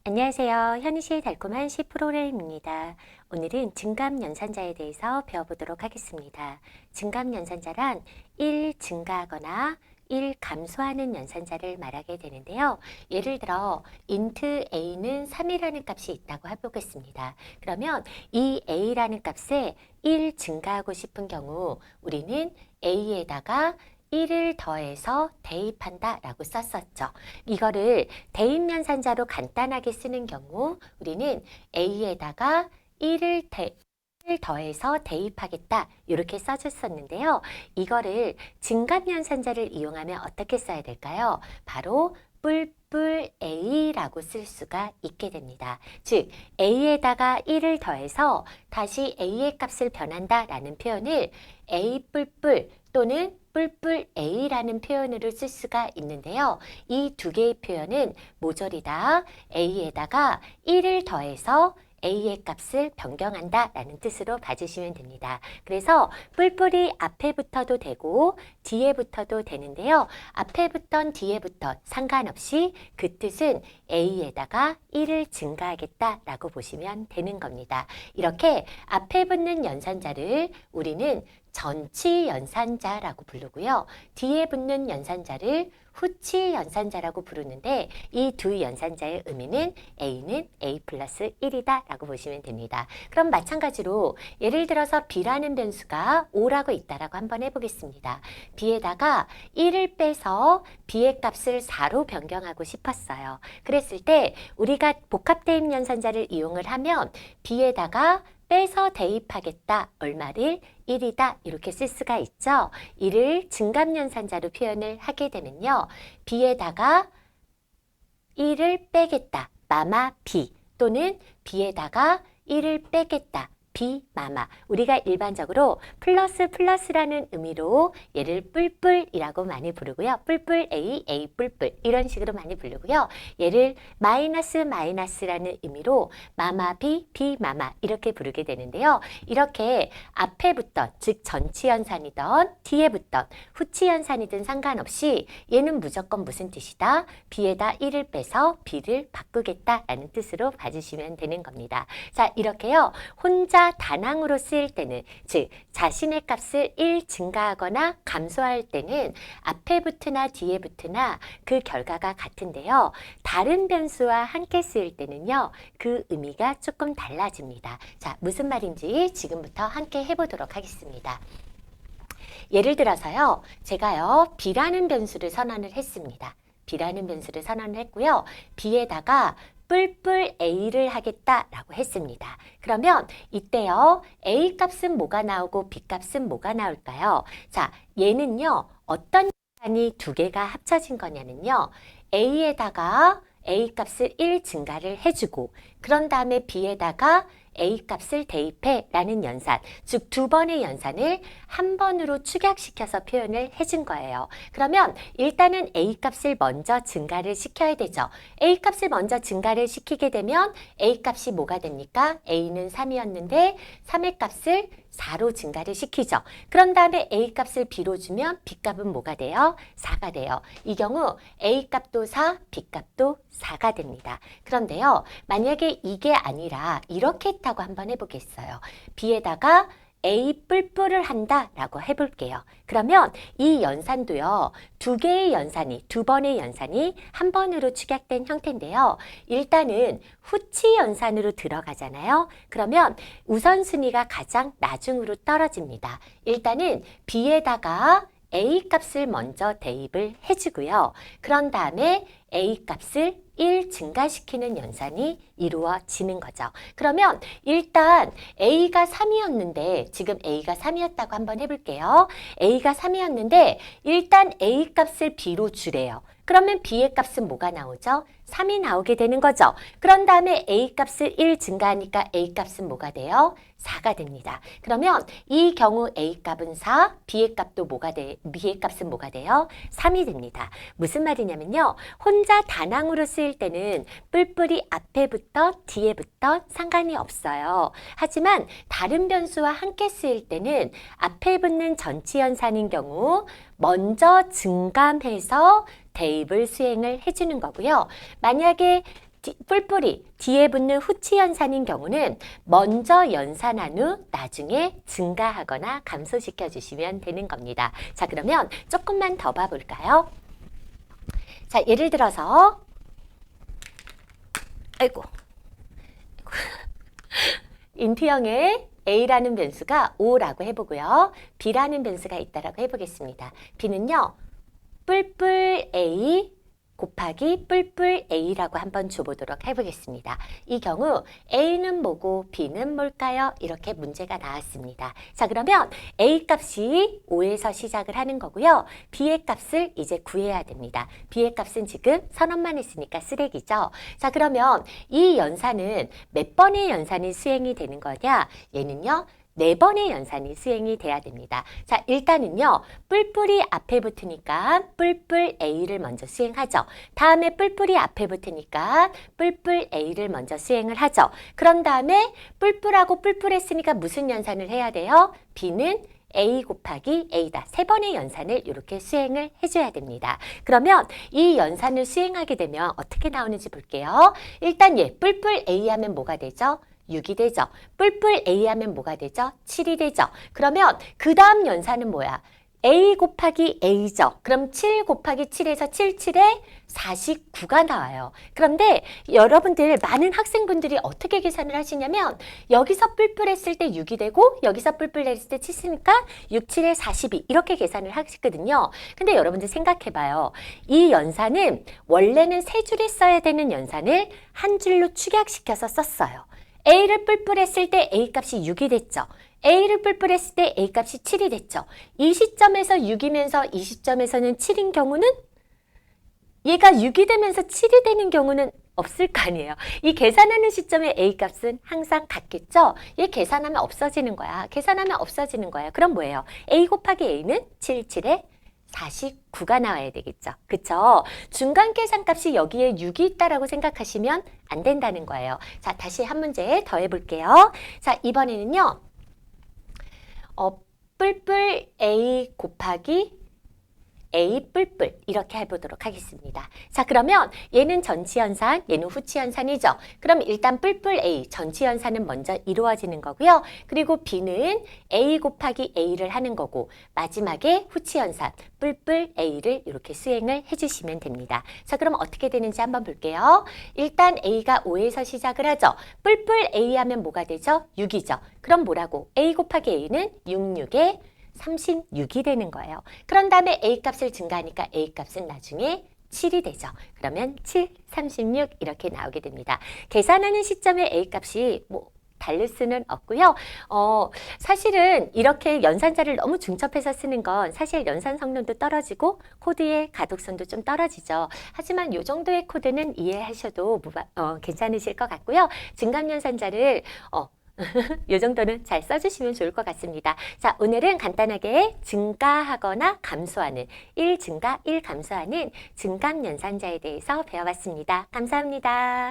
안녕하세요. 현희씨의 달콤한 시 프로그램입니다. 오늘은 증감연산자에 대해서 배워보도록 하겠습니다. 증감연산자란 1 증가하거나 1 감소하는 연산자를 말하게 되는데요. 예를 들어 int a는 3이라는 값이 있다고 해보겠습니다. 그러면 이 a라는 값에 1 증가하고 싶은 경우 우리는 a에다가 1을 더해서 대입한다 라고 썼었죠. 이거를 대입연산자로 간단하게 쓰는 경우 우리는 a에다가 1을 더해서 대입하겠다 이렇게 써줬었는데요. 이거를 증감연산자를 이용하면 어떻게 써야 될까요? 바로 뿔뿔 a라고 쓸 수가 있게 됩니다. 즉 a에다가 1을 더해서 다시 a의 값을 변한다 라는 표현을 a 뿔뿔 또는 뿔뿔 a라는 표현으로 쓸 수가 있는데요. 이 두 개의 표현은 모조리 다 a에다가 1을 더해서 a의 값을 변경한다 라는 뜻으로 봐주시면 됩니다. 그래서 뿔뿔이 앞에 붙어도 되고 뒤에 붙어도 되는데요. 앞에 붙던 뒤에 붙던 상관없이 그 뜻은 a에다가 1을 증가하겠다 라고 보시면 되는 겁니다. 이렇게 앞에 붙는 연산자를 우리는 전치 연산자라고 부르고요. 뒤에 붙는 연산자를 후치 연산자라고 부르는데 이 두 연산자의 의미는 a는 a 플러스 1이다 라고 보시면 됩니다. 그럼 마찬가지로 예를 들어서 b라는 변수가 5라고 있다라고 한번 해보겠습니다. b에다가 1을 빼서 b의 값을 4로 변경하고 싶었어요. 그랬을 때 우리가 복합대입 연산자를 이용을 하면 b에다가 빼서 대입하겠다. 얼마를? 1이다. 이렇게 쓸 수가 있죠. 이를 증감연산자로 표현을 하게 되면요. b에다가 1을 빼겠다. 마마 b 또는 b에다가 1을 빼겠다. b 마마. 우리가 일반적으로 플러스 플러스라는 의미로 얘를 뿔뿔이라고 많이 부르고요. 뿔뿔 a, a 뿔뿔 이런 식으로 많이 부르고요. 얘를 마이너스 마이너스라는 의미로 마마 b, b 마마 이렇게 부르게 되는데요. 이렇게 앞에 붙던 즉 전치연산이던 뒤에 붙던 후치연산이든 상관없이 얘는 무조건 무슨 뜻이다? b에다 1을 빼서 b를 바꾸겠다라는 뜻으로 봐주시면 되는 겁니다. 자, 이렇게요. 혼자 단항으로 쓰일 때는 즉 자신의 값을 1 증가하거나 감소할 때는 앞에 붙으나 뒤에 붙으나 그 결과가 같은데요. 다른 변수와 함께 쓰일 때는요. 그 의미가 조금 달라집니다. 자, 무슨 말인지 지금부터 함께 해보도록 하겠습니다. 예를 들어서요. 제가요. b라는 변수를 선언을 했습니다. b라는 변수를 선언을 했고요. b에다가 뿔뿔 a를 하겠다라고 했습니다. 그러면 이때요. a 값은 뭐가 나오고 b 값은 뭐가 나올까요? 자, 얘는요. 어떤 연산이 두 개가 합쳐진 거냐면요. a에다가 a 값을 1 증가를 해주고 그런 다음에 b에다가 a 값을 대입해 라는 연산, 즉 두 번의 연산을 한 번으로 축약시켜서 표현을 해준 거예요. 그러면 일단은 a 값을 먼저 증가를 시켜야 되죠. a 값을 먼저 증가를 시키게 되면 a 값이 뭐가 됩니까? a는 3이었는데 3의 값을 4로 증가를 시키죠. 그런 다음에 a 값을 b로 주면 b 값은 뭐가 돼요? 4가 돼요. 이 경우 a 값도 4, b 값도 4가 됩니다. 그런데요. 만약에 이게 아니라 이렇게 했다고 한번 해보겠어요. b에다가 a 뿔뿔을 한다라고 해볼게요. 그러면 이 연산도요. 두 개의 연산이, 두 번의 연산이 한 번으로 축약된 형태인데요. 일단은 후치 연산으로 들어가잖아요. 그러면 우선순위가 가장 나중으로 떨어집니다. 일단은 b에다가 a 값을 먼저 대입을 해주고요. 그런 다음에 a 값을 1 증가시키는 연산이 이루어지는 거죠. 그러면 일단 a가 3이었는데 지금 a가 3이었다고 한번 해볼게요. a가 3이었는데 일단 a 값을 b로 주래요. 그러면 b의 값은 뭐가 나오죠? 3이 나오게 되는 거죠. 그런 다음에 a 값을 1 증가하니까 a 값은 뭐가 돼요? 4가 됩니다. 그러면 이 경우 a 값은 4, b의 값은 뭐가 돼요? 3이 됩니다. 무슨 말이냐면요. 혼자 단항으로 쓰일 때는 뿔뿔이 앞에 붙던 뒤에 붙던 상관이 없어요. 하지만 다른 변수와 함께 쓰일 때는 앞에 붙는 전치연산인 경우 먼저 증감해서 대입을 수행을 해주는 거고요. 만약에 뿔뿔이 뒤에 붙는 후치연산인 경우는 먼저 연산한 후 나중에 증가하거나 감소시켜 주시면 되는 겁니다. 자, 그러면 조금만 더 봐볼까요? 자, 예를 들어서 아이고 인투형에 A라는 변수가 5라고 해보고요. B라는 변수가 있다라고 해보겠습니다. B는요. 뿔뿔 A 곱하기 뿔뿔 A라고 한번 줘보도록 해보겠습니다. 이 경우 A는 뭐고 B는 뭘까요? 이렇게 문제가 나왔습니다. 자, 그러면 A 값이 5에서 시작을 하는 거고요. B의 값을 이제 구해야 됩니다. B의 값은 지금 선언만 했으니까 쓰레기죠. 자, 그러면 이 연산은 몇 번의 연산이 수행이 되는 거냐? 얘는요. 4번의 연산이 수행이 돼야 됩니다. 자, 일단은요. 뿔뿔이 앞에 붙으니까 뿔뿔 A를 먼저 수행하죠. 다음에 뿔뿔이 앞에 붙으니까 뿔뿔 A를 먼저 수행을 하죠. 그런 다음에 뿔뿔하고 뿔뿔 했으니까 무슨 연산을 해야 돼요? B는 A 곱하기 A다. 3번의 연산을 이렇게 수행을 해줘야 됩니다. 그러면 이 연산을 수행하게 되면 어떻게 나오는지 볼게요. 일단 뿔뿔 A 하면 뭐가 되죠? 6이 되죠. 뿔뿔 A 하면 뭐가 되죠? 7이 되죠. 그러면 그 다음 연산은 뭐야? A 곱하기 A죠. 그럼 7 곱하기 7에서 77에 49가 나와요. 그런데 여러분들 많은 학생분들이 어떻게 계산을 하시냐면 여기서 뿔뿔 했을 때 6이 되고 여기서 뿔뿔 했을 때 7이니까 6, 7에 42 이렇게 계산을 하시거든요. 근데 여러분들 생각해봐요. 이 연산은 원래는 3줄에 써야 되는 연산을 한 줄로 축약시켜서 썼어요. A를 뿔뿔 했을 때 A 값이 6이 됐죠. A를 뿔뿔 했을 때 A 값이 7이 됐죠. 이 시점에서 6이면서 이 시점에서는 7인 경우는 얘가 6이 되면서 7이 되는 경우는 없을 거 아니에요. 이 계산하는 시점에 A 값은 항상 같겠죠? 얘 계산하면 없어지는 거야. 계산하면 없어지는 거야. 그럼 뭐예요? A 곱하기 A는 7, 7에 49가 나와야 되겠죠. 그쵸? 중간 계산값이 여기에 6이 있다라고 생각하시면 안 된다는 거예요. 자, 다시 한 문제 더 해볼게요. 자, 이번에는요. 뿔뿔 A 곱하기 A 뿔뿔 이렇게 해보도록 하겠습니다. 자, 그러면 얘는 전치연산, 얘는 후치연산이죠. 그럼 일단 뿔뿔 A, 전치연산은 먼저 이루어지는 거고요. 그리고 B는 A 곱하기 A를 하는 거고 마지막에 후치연산, 뿔뿔 A를 이렇게 수행을 해주시면 됩니다. 자, 그럼 어떻게 되는지 한번 볼게요. 일단 A가 5에서 시작을 하죠. 뿔뿔 A 하면 뭐가 되죠? 6이죠. 그럼 뭐라고? A 곱하기 A는 6, 6에 36이 되는 거예요. 그런 다음에 A 값을 증가하니까 A 값은 나중에 7이 되죠. 그러면 7, 36 이렇게 나오게 됩니다. 계산하는 시점에 A 값이 다를 수는 없고요. 사실은 이렇게 연산자를 너무 중첩해서 쓰는 건 사실 연산 성능도 떨어지고 코드의 가독성도 좀 떨어지죠. 하지만 이 정도의 코드는 이해하셔도 괜찮으실 것 같고요. 증감연산자를 이 정도는 잘 써주시면 좋을 것 같습니다. 자, 오늘은 간단하게 증가하거나 감소하는 1 증가, 1 감소하는 증감연산자에 대해서 배워봤습니다. 감사합니다.